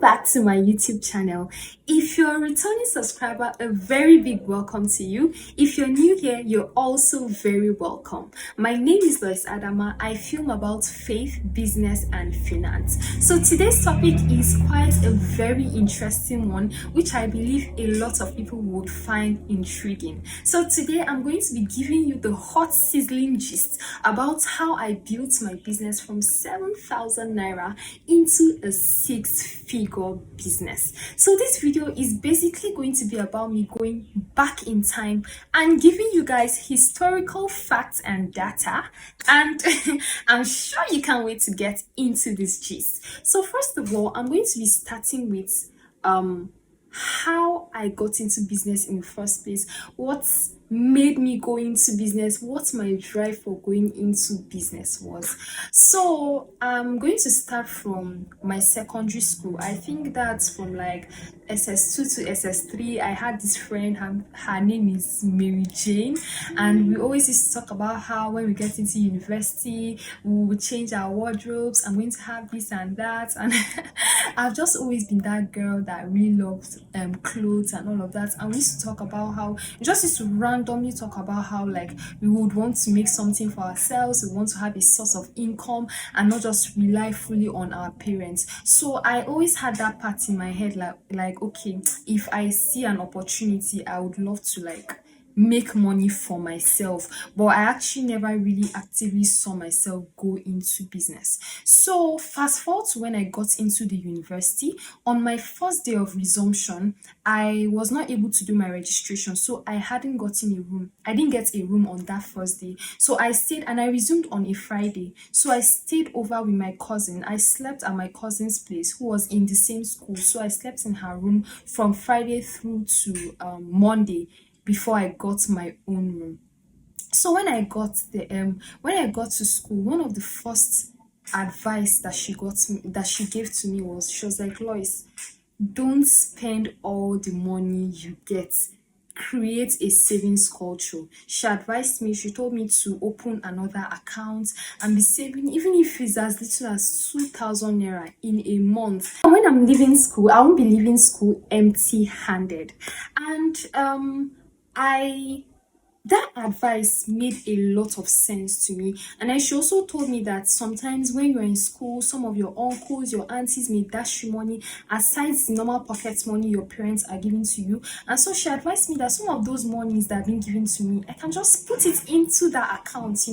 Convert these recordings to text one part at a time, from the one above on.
back to my YouTube channel. If you're a returning subscriber, a very big welcome to you. If you're new here, you're also very welcome. My name is Lois Adama. I film about faith, business, and finance. So today's topic is quite a very interesting one, which I believe a lot of people would find intriguing. So today I'm going to be giving you the hot sizzling gist about how I built my business from 7,000 naira into a six-figure business. So this video is basically going to be about me going back in time and giving you guys historical facts and data, and I'm sure you can't wait to get into this gist. So first of all, I'm going to be starting with how I got into business in the first place, what made me go into business, what my drive for going into business was. So I'm going to start from my secondary school. I think that's from like SS2 to SS3. I had this friend, her name is Mary Jane, and we always used to talk about how when we get into university we would change our wardrobes. I'm going to have this and that, and I've just always been that girl that really loved clothes and all of that. And we used to talk about how, just used to randomly talk about how like we would want to make something for ourselves, we want to have a source of income and not just rely fully on our parents. So I always had that part in my head, like okay, if I see an opportunity, I would love to like make money for myself, but I actually never really actively saw myself go into business. So fast forward to when I got into the university. On my first day of resumption, I was not able to do my registration, so I hadn't gotten a room. I didn't get a room on that first day, so I stayed, and I resumed on a Friday. So I stayed over with my cousin. I slept at my cousin's place, who was in the same school, so I slept in her room from Friday through to Monday before I got my own room. So when I got to school, one of the first advice that she gave to me was, she was like, Lois, don't spend all the money you get. Create a savings culture. She advised me, she told me to open another account and be saving, even if it's as little as 2,000 naira in a month. When I'm leaving school, I won't be leaving school empty-handed. And that advice made a lot of sense to me. And she also told me that sometimes when you're in school, some of your uncles, your aunties may dash you money aside the normal pocket money your parents are giving to you. And so she advised me that some of those monies that have been given to me, I can just put it into that account,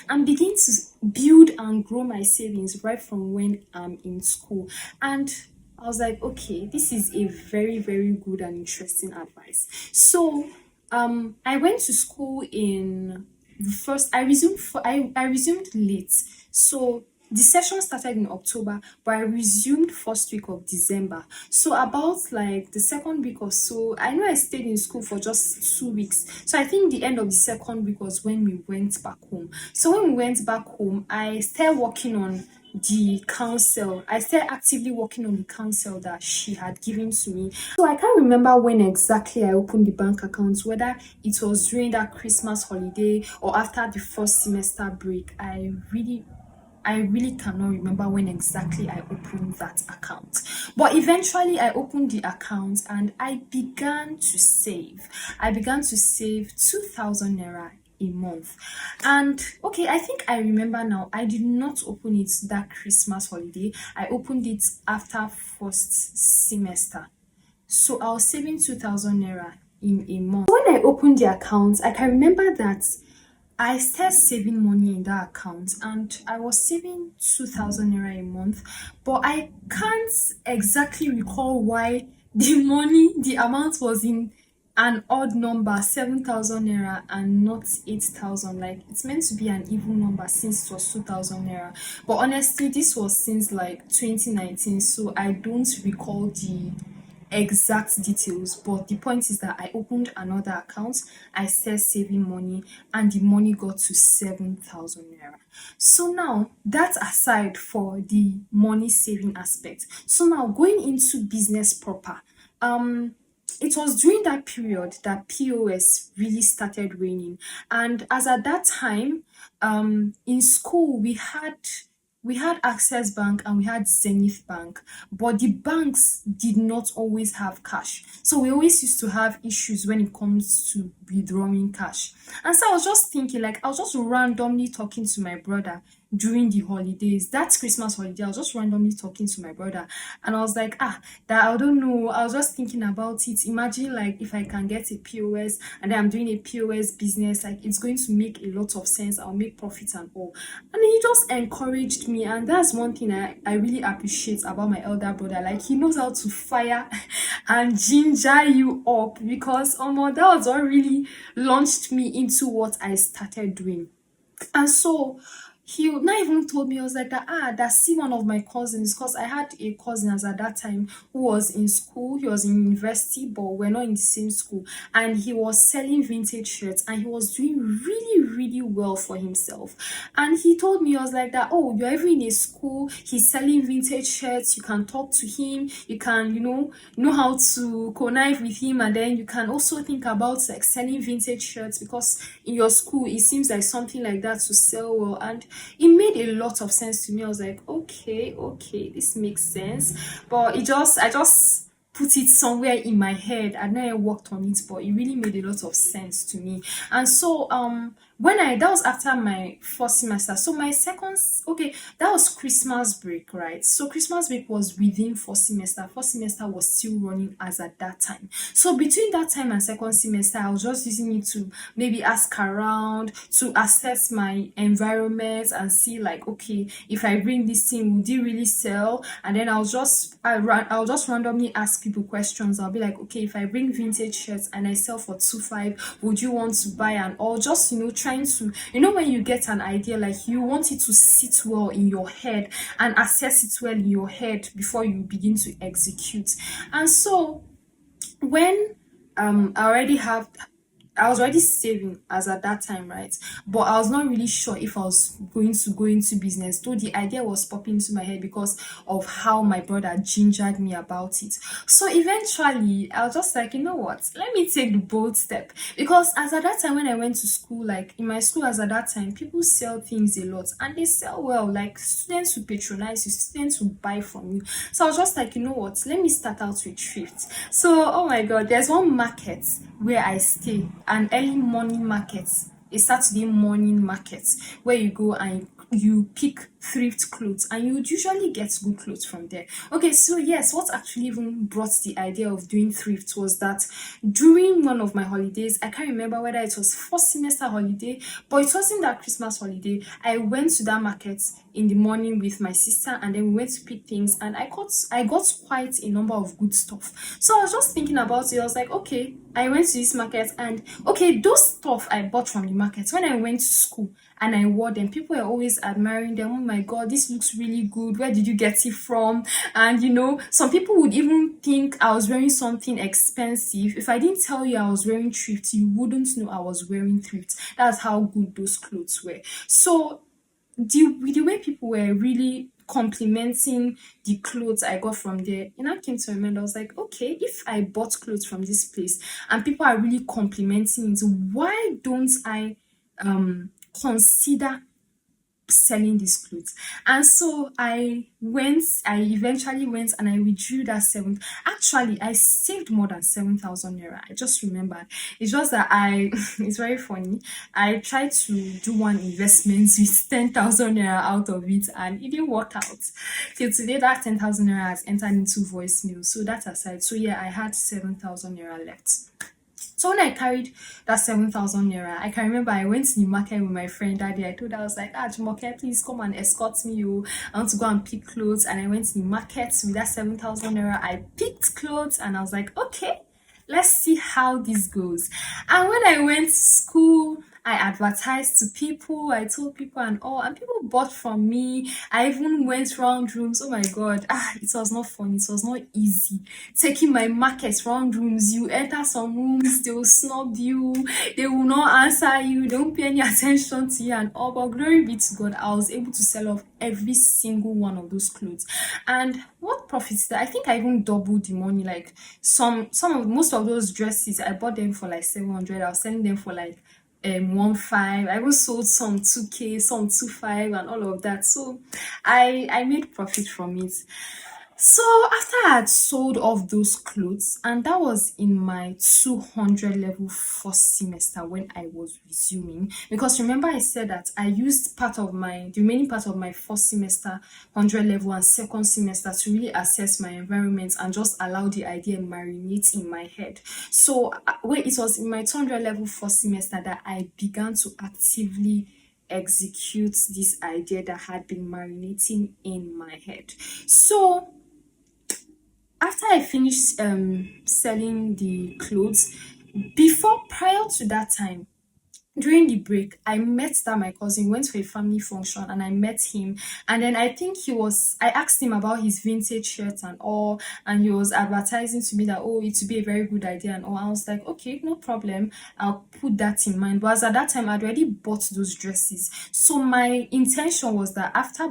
and begin to build and grow my savings right from when I'm in school. And I was like, okay, this is a very, very good and interesting advice. So I went to school in the first. I resumed late, so the session started in October, but I resumed first week of December. So about like the second week or so, I know I stayed in school for just 2 weeks. So I think the end of the second week was when we went back home. So when we went back home, I started working on the counsel. I started actively working on the counsel that she had given to me. So I can't remember when exactly I opened the bank account, whether it was during that Christmas holiday or after the first semester break. I really cannot remember when exactly I opened that account. But eventually I opened the account and I began to save. I began to save 2,000 naira a month. And okay, I think I remember now, I did not open it that Christmas holiday. I opened it after first semester. So I was saving 2,000 naira in a month. When I opened the account, I can remember that I started saving money in that account, and I was saving 2,000 naira a month, but I can't exactly recall why the amount was in an odd number, 7,000 naira, and not 8,000. Like, it's meant to be an even number since it was 2,000 naira. But honestly, this was since like 2019, so I don't recall the exact details. But the point is that I opened another account, I started saving money, and the money got to 7,000 naira. So now, that aside for the money saving aspect, so now going into business proper, it was during that period that POS really started raining. And as at that time, in school, we had we had Access Bank and we had Zenith Bank, but the banks did not always have cash. So we always used to have issues when it comes to withdrawing cash. And so I was just thinking, like, I was just randomly talking to my brother during the holidays. That's Christmas holiday. I was just randomly talking to my brother, and I was like, that I don't know. I was just thinking about it. Imagine, like, if I can get a POS and then I'm doing a POS business, like, it's going to make a lot of sense. I'll make profits and all. And he just encouraged me, and that's one thing I really appreciate about my elder brother. Like, he knows how to fire and ginger you up, because that was what really launched me into what I started doing. And so he not even told me. I was like that, that's see one of my cousins, because I had a cousin as at that time who was in school. He was in university, but we're not in the same school, and he was selling vintage shirts, and he was doing really, really well for himself. And he told me, I was like that, oh, you're even in a school, he's selling vintage shirts, you can talk to him, you can, know how to connive with him, and then you can also think about like selling vintage shirts, because in your school it seems like something like that to sell well. And it made a lot of sense to me. I was like, okay, this makes sense. But I just put it somewhere in my head. I never worked on it, but it really made a lot of sense to me. And so when I that was after my first semester. So my second, okay, that was Christmas break, right? So Christmas break was within first semester. First semester was still running as at that time. So between that time and second semester, I was just using it to maybe ask around, to assess my environment and see, like, okay, if I bring this thing, would it really sell? And then I'll just randomly ask people questions. I'll be like, okay, if I bring vintage shirts and I sell for 2.5, would you want to buy? And or just, trying to, when you get an idea, like, you want it to sit well in your head and assess it well in your head before you begin to execute. And so when I was already saving as at that time, right? But I was not really sure if I was going to go into business, though the idea was popping into my head because of how my brother gingered me about it. So eventually, I was just like, you know what? Let me take the bold step. Because as at that time, when I went to school, like in my school, as at that time, people sell things a lot and they sell well. Like, students who patronize you, students who buy from you. So I was just like, you know what? Let me start out with thrift. So, oh my God, there's one market where I stay, an early morning market, a Saturday morning market, where you go and you pick thrift clothes, and you would usually get good clothes from there. Okay, so yes, what actually even brought the idea of doing thrift was that during one of my holidays, I can't remember whether it was first semester holiday, but it wasn't that Christmas holiday. I went to that market in the morning with my sister, and then we went to pick things, and I got quite a number of good stuff. So I was just thinking about it. I was like, okay, I went to this market, and okay, those stuff I bought from the market, when I went to school and I wore them, people were always admiring them. Oh my God, this looks really good. Where did you get it from? And some people would even think I was wearing something expensive. If I didn't tell you I was wearing thrift, you wouldn't know I was wearing thrift. That's how good those clothes were. So the way people were really complimenting the clothes I got from there, and I came to remember, I was like, okay, if I bought clothes from this place and people are really complimenting it, why don't I consider selling these clothes? And so I eventually went and I withdrew that seven. Actually, I saved more than 7,000 naira. I just remembered. It's just that it's very funny. I tried to do one investment with 10,000 naira out of it, and it didn't work out. Till today, that 10,000 naira has entered into voicemail. So that aside, so yeah, I had 7,000 naira left. So when I carried that 7,000 naira, I can remember I went to the market with my friend that day. I told her, I was like, Jumoke, please come and escort me. I want to go and pick clothes. And I went to the market with that 7,000 naira. I picked clothes and I was like, okay, let's see how this goes. And when I went to school, I advertised to people, I told people and all, and people bought from me. I even went round rooms. Oh my God, it was not fun. It was not easy. Taking my markets round rooms, you enter some rooms, they will snub you, they will not answer you, they won't pay any attention to you and all. But glory be to God, I was able to sell off every single one of those clothes. And what profits that? I think I even doubled the money. Like most of those dresses, I bought them for like 700. I was selling them for like one five. I even sold some 2K, some 2.5 and all of that. So I made profit from it. So after I had sold off those clothes, and that was in my 200 level first semester when I was resuming. Because remember, I said that I used the remaining part of my first semester, 100 level, and second semester to really assess my environment and just allow the idea marinate in my head. So when it was in my 200 level first semester that I began to actively execute this idea that had been marinating in my head. So after I finished selling the clothes, before prior to that time, during the break, I met that my cousin went for a family function and I met him. And then I think I asked him about his vintage shirts and all, and he was advertising to me that, oh, it would be a very good idea and all. I was like, okay, no problem. I'll put that in mind. But as at that time, I'd already bought those dresses. So my intention was that after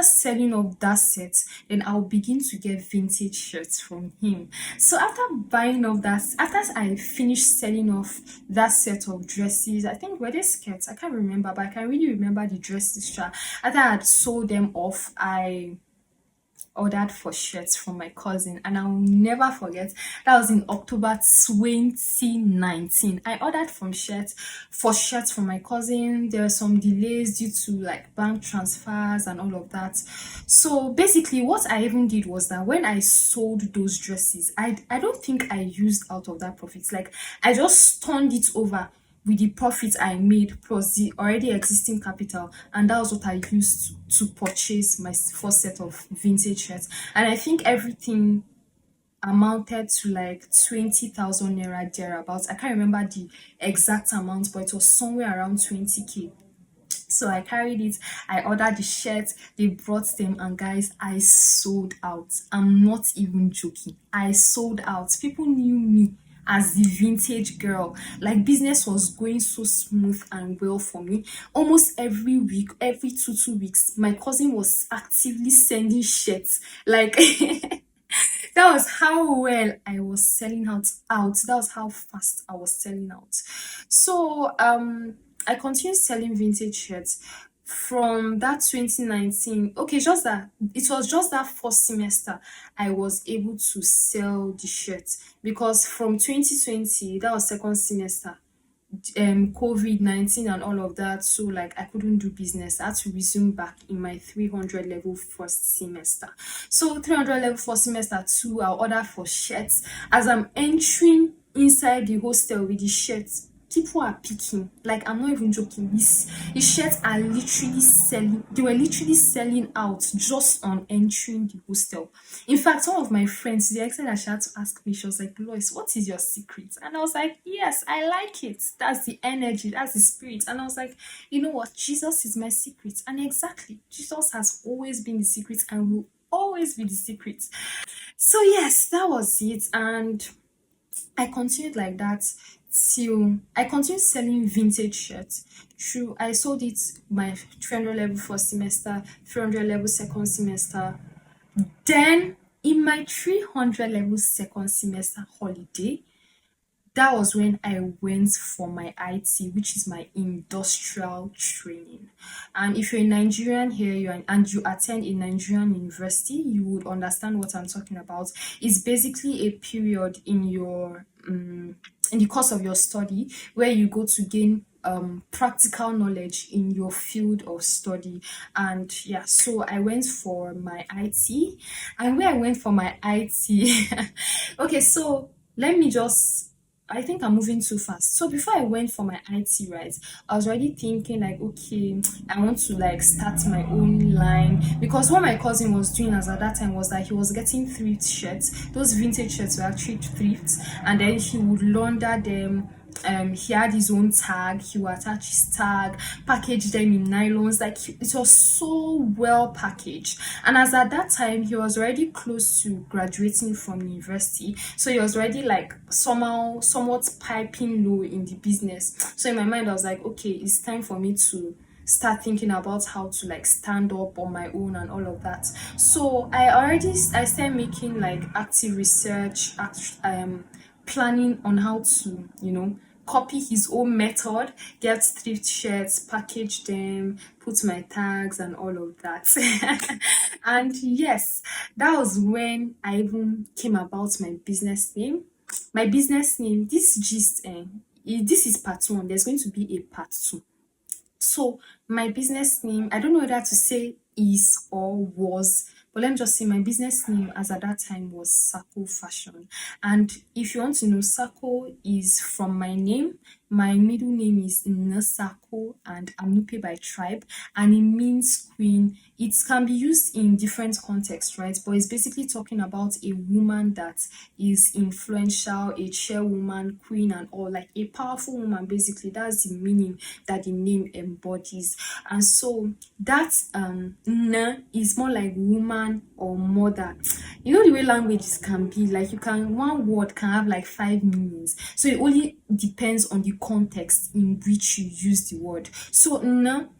selling off that set, then I'll begin to get vintage shirts from him. So after I finished selling off that set of dresses, I think were they skirts? I can't remember, but I can really remember the dresses. After I had sold them off, I ordered for shirts from my cousin, and I'll never forget that was in October 2019. I ordered shirts from my cousin. There were some delays due to like bank transfers and all of that. So basically what I even did was that when I sold those dresses, I don't think I used out of that profits. Like I just turned it over with the profit I made plus the already existing capital, and that was what I used to purchase my first set of vintage shirts. And I think everything amounted to like 20,000 naira thereabouts. I can't remember the exact amount, but it was somewhere around 20K. So I carried it, I ordered the shirts, they brought them, and guys, I sold out. I'm not even joking. I sold out. People knew me as the vintage girl. Like business was going so smooth and well for me. Almost every week, every two weeks, my cousin was actively sending shirts. Like that was how well I was selling out. That was how fast I was selling out. So I continued selling vintage shirts from that 2019. Okay, just that it was just that first semester I was able to sell the shirts, because from 2020, that was second semester, COVID-19 and all of that. So like I couldn't do business. I had to resume back in my 300 level first semester. So 300 level first semester too, I'll order for shirts. As I'm entering inside the hostel with the shirts, people are picking. Like I'm not even joking. These shirts are literally selling. They were literally selling out just on entering the hostel. In fact, one of my friends, the extent that she had to ask me, she was like, Lois, what is your secret? And I was like, yes, I like it. That's the energy, that's the spirit. And I was like, you know what? Jesus is my secret. And exactly, Jesus has always been the secret and will always be the secret. So yes, that was it. And I continued like that till I continued selling vintage shirts. True, I sold it my 300 level first semester, 300 level second semester. Then in my 300 level second semester holiday, that was when I went for my IT, which is my industrial training. And if you're a Nigerian here, and you attend a Nigerian university, you would understand what I'm talking about. It's basically a period in the course of your study where you go to gain practical knowledge in your field of study. And yeah, so I went for my IT. And where I went for my IT, okay, so let me just, I think I'm moving too fast. So before I went for my IT, right, I was already thinking like, okay, I want to like start my own line, because what my cousin was doing as at that time was that he was getting thrift shirts. Those vintage shirts were actually thrifts, and then he would launder them. He had his own tag, he would attach his tag, package them in nylons. Like it was so well packaged. And as at that time he was already close to graduating from university, so he was already like somewhat piping low in the business. So in my mind I was like, okay, it's time for me to start thinking about how to like stand up on my own and all of that. So I started making like active research, planning on how to copy his own method, get thrift shirts, package them, put my tags and all of that. And yes, that was when I even came about my business name. My business name, this gist, this is part one. There's going to be a part two. So my business name, I don't know whether to say is or was, but let me just say my business name as at that time was Sako Fashion. And if you want to know, Sako is from my name. My middle name is Nsako and I'm Nupe by tribe, and it means queen. It can be used in different contexts, right? But it's basically talking about a woman that is influential, a chairwoman, queen, and all, like a powerful woman. Basically, that's the meaning that the name embodies. And so that N is more like woman or mother. You know the way languages can be, like you can, one word can have like 5 meanings. So it only depends on the context in which you use the word. So N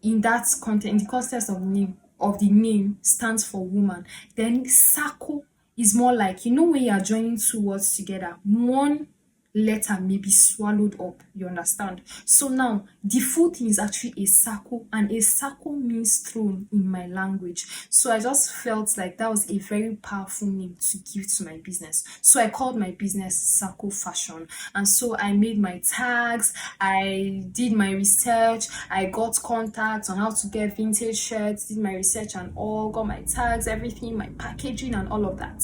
in that context, in the context of the name stands for woman. Then Sako is more like, you know, when you are joining two words together, one letter may be swallowed up, you understand? So now the full thing is actually a Sako, and a Sako means throne in my language. So I just felt like that was a very powerful name to give to my business. So I called my business Sako Fashion. And so I made my tags, I did my research, I got contacts on how to get vintage shirts, did my research and all, got my tags, everything, my packaging and all of that.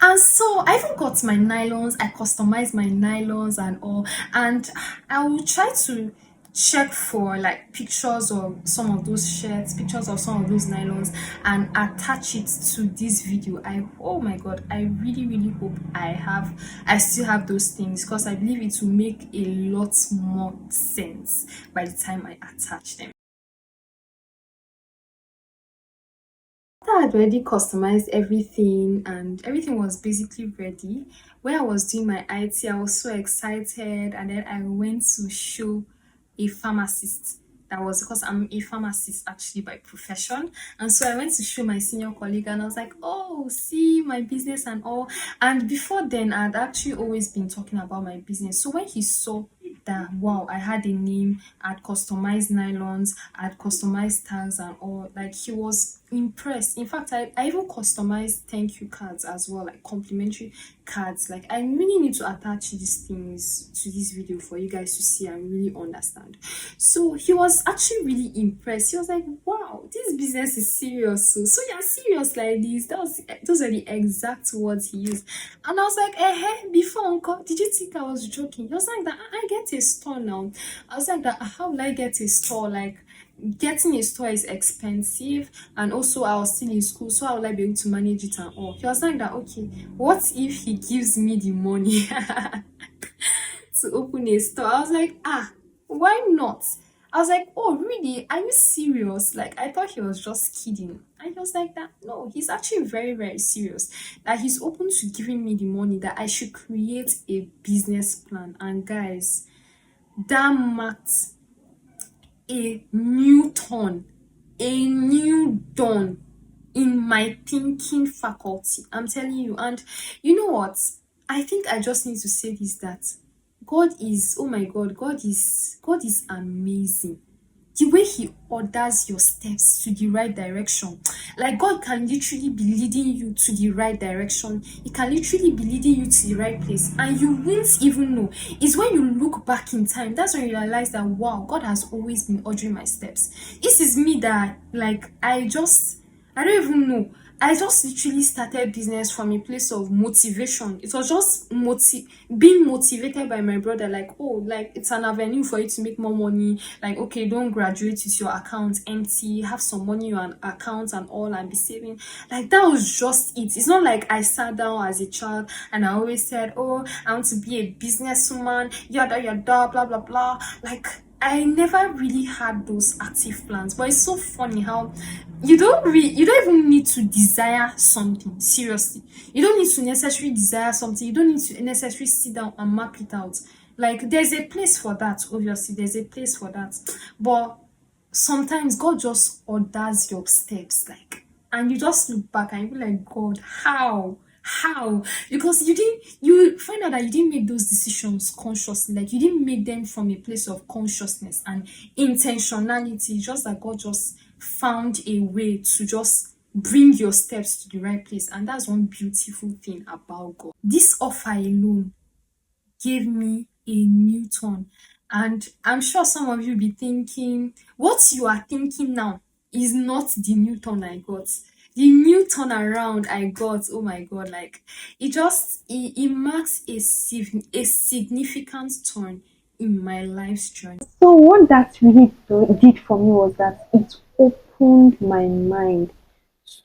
And so I even got my nylons, I customized my nylons and all, and I will try to check for like pictures of some of those shirts, pictures of some of those nylons, and attach it to this video. Oh my god, I really hope I still have those things, because I believe it will make a lot more sense by the time I attach them. I had already customized everything and everything was basically ready. When I was doing my IT, I was so excited, and then I went to show a pharmacist. That was because I'm a pharmacist actually by profession. And so I went to show my senior colleague and I was like, oh, see my business and all. And before then, I'd actually always been talking about my business. So when he saw that, wow, I had a name, I'd customized nylons, I'd customized tags and all, like he was impressed. In fact, I even customized thank you cards as well, like complimentary cards. Like I really need to attach these things to this video for you guys to see and really understand. So he was actually really impressed. He was like, wow, this business is serious. So you're serious like this? Those are the exact words he used. And I was like, before uncle, did you think I was joking? He was like that, I get a store now. I was like that, how will I get a store? Like getting a store is expensive, and also I was still in school, so how will I be able to manage it and all? He was like that, okay, what if he gives me the money to open a store? I was like, why not? I was like, oh really, are you serious? Like I thought he was just kidding. And he was like that, no, he's actually very serious, that he's open to giving me the money, that I should create a business plan. And guys, that marked a new turn, a new dawn in my thinking faculty. I'm telling you. And you know what? I think I just need to say this, that God is, oh my God, God is amazing. The way he orders your steps to the right direction. Like God can literally be leading you to the right direction. He can literally be leading you to the right place, and you won't even know. It's when you look back in time, that's when you realize that, wow, God has always been ordering my steps. This is me that, like, I don't even know. I just literally started business from a place of motivation. It was just being motivated by my brother, like, oh, like it's an avenue for you to make more money. Like, okay, don't graduate with your account empty, have some money in your account and all, and be saving. Like that was just it. It's not like I sat down as a child and I always said, oh, I want to be a businesswoman, yada, blah, blah, blah. Like, I never really had those active plans. But it's so funny how you don't even need to desire something. Seriously, you don't need to necessarily desire something. You don't need to necessarily sit down and map it out. Like there's a place for that. Obviously there's a place for that, but sometimes God just orders your steps, like, and you just look back and you be like, God, how How? Because you find out that you didn't make those decisions consciously, like you didn't make them from a place of consciousness and intentionality, just that God just found a way to just bring your steps to the right place. And that's one beautiful thing about God. This offer alone gave me a new turn. And I'm sure some of you be thinking, what you are thinking now is not the new turn I got. The new turn around I got, oh my god, like it marks a significant turn in my life's journey. So what that really did for me was that it opened my mind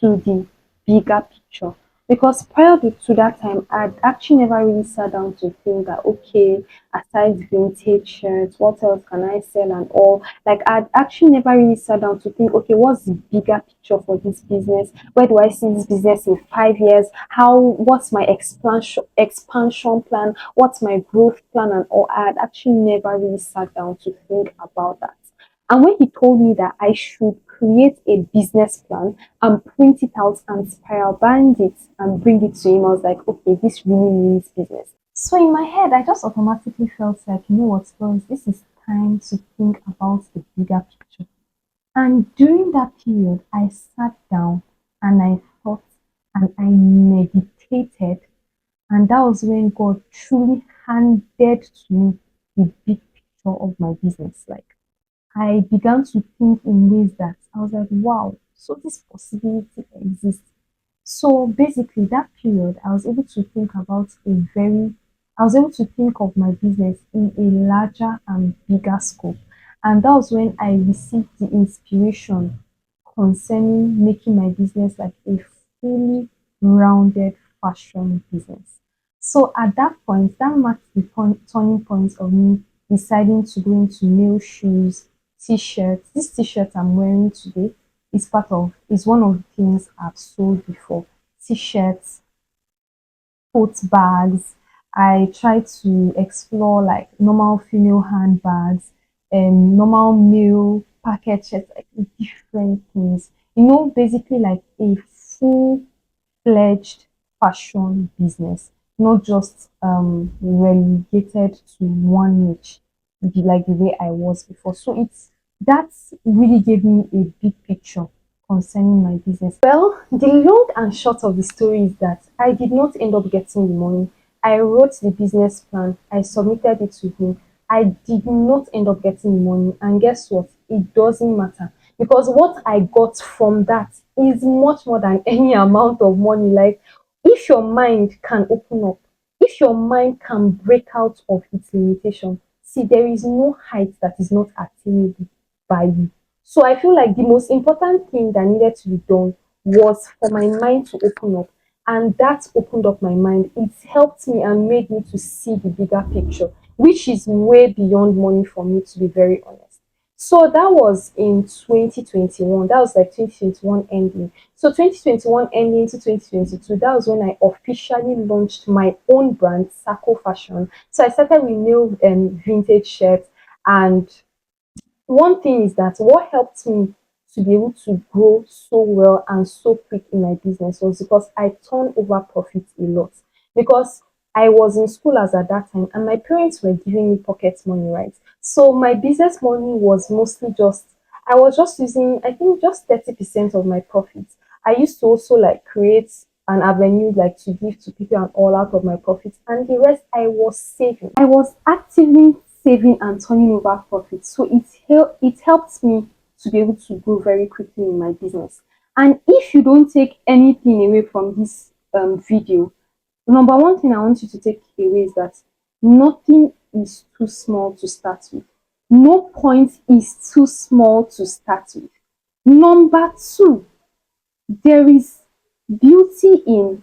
to the bigger picture. Because prior to that time, I'd actually never really sat down to think that, okay, aside vintage shirts, what else can I sell and all. Like, I'd actually never really sat down to think, okay, what's the bigger picture for this business? Where do I see this business in 5 years? What's my expansion plan? What's my growth plan and all? I had actually never really sat down to think about that. And when he told me that I should create a business plan and print it out and spiral bind it and bring it to him, I was like, okay, this really means business. So in my head, I just automatically felt like, you know what, girls, this is time to think about the bigger picture. And during that period, I sat down and I thought and I meditated. And that was when God truly handed to me the big picture of my business. Like, I began to think in ways that I was like, wow, so this possibility exists. So basically, that period, I was able to think of my business in a larger and bigger scope. And that was when I received the inspiration concerning making my business like a fully rounded fashion business. So at that point, that marked the turning point of me deciding to go into male shoes, t-shirts. This t-shirt I'm wearing today is one of the things I've sold before. T-shirts, tote bags. I try to explore like normal female handbags and normal male packet shirts, like different things. Basically like a full fledged fashion business, not just relegated to one niche, like the way I was before. So that's really gave me a big picture concerning my business. Well, the long and short of the story is that I did not end up getting the money. I wrote the business plan, I submitted it to him. I did not end up getting the money, and guess what? It doesn't matter because what I got from that is much more than any amount of money. Like, if your mind can open up, if your mind can break out of its limitation, see, there is no height that is not attainable by you. So I feel like the most important thing that needed to be done was for my mind to open up. And that opened up my mind. It helped me and made me to see the bigger picture, which is way beyond money for me, to be very honest. So that was in 2021. That was like 2021 ending. So 2021 ending to 2022, that was when I officially launched my own brand, Sako Fashion. So I started with new vintage shirts. And one thing is that what helped me to be able to grow so well and so quick in my business was because I turned over profits a lot. Because I was in school as at that time and my parents were giving me pocket money, right? So my business money was mostly I was just using, I think, just 30% of my profits. I used to also like create an avenue like to give to people and all out of my profits, and the rest I was saving. I was actively saving and turning over profits. So it helped me to be able to grow very quickly in my business. And if you don't take anything away from this video, number one thing I want you to take away is that nothing is too small to start with. No point is too small to start with. Number two, there is beauty in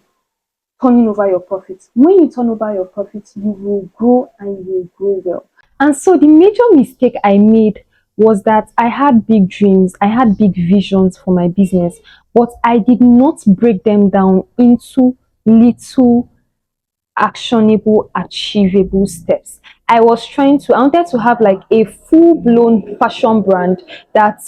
turning over your profits. When you turn over your profits, you will grow and you will grow well. And so the major mistake I made was that I had big dreams, I had big visions for my business, but I did not break them down into little actionable, achievable steps. I wanted to have like a full-blown fashion brand that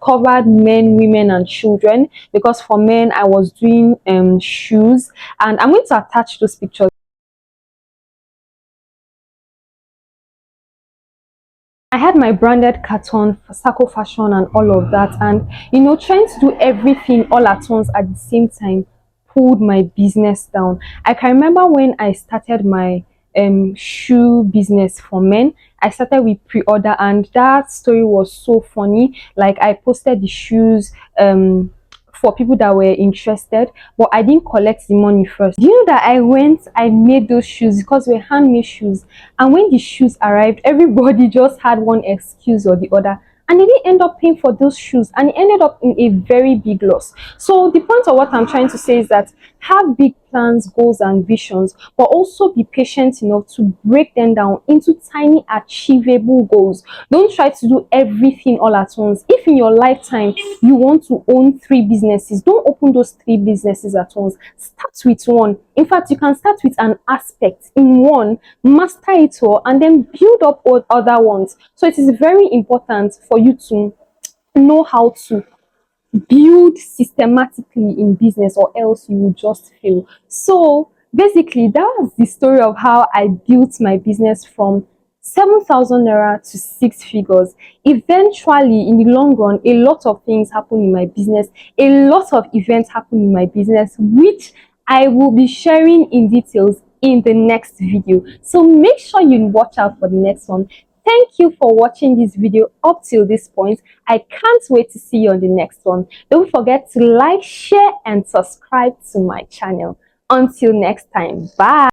covered men, women, and children. Because for men, I was doing shoes, and I'm going to attach those pictures. I had my branded carton, Sako fashion, and all of that, and trying to do everything all at once at the same time pulled my business down. I can remember when I started my shoe business for men. I started with pre-order, and that story was so funny. Like, I posted the shoes for people that were interested, but I didn't collect the money first. Do you know that I made those shoes because they were handmade shoes, and when the shoes arrived, everybody just had one excuse or the other, and they didn't end up paying for those shoes, and it ended up in a very big loss. So the point of what I'm trying to say is that have big plans, goals, and visions, but also be patient enough to break them down into tiny achievable goals. Don't try to do everything all at once. If in your lifetime you want to own 3 businesses, don't open those 3 businesses at once. Start with one. In fact, you can start with an aspect in one, master it all, and then build up all other ones. So it is very important for you to know how to build systematically in business, or else you will just fail. So basically, that was the story of how I built my business from 7,000 naira to 6 figures. Eventually, in the long run, a lot of things happen in my business, a lot of events happen in my business, which I will be sharing in details in the next video. So make sure you watch out for the next one. Thank you for watching this video up till this point. I can't wait to see you on the next one. Don't forget to like, share, and subscribe to my channel. Until next time, bye.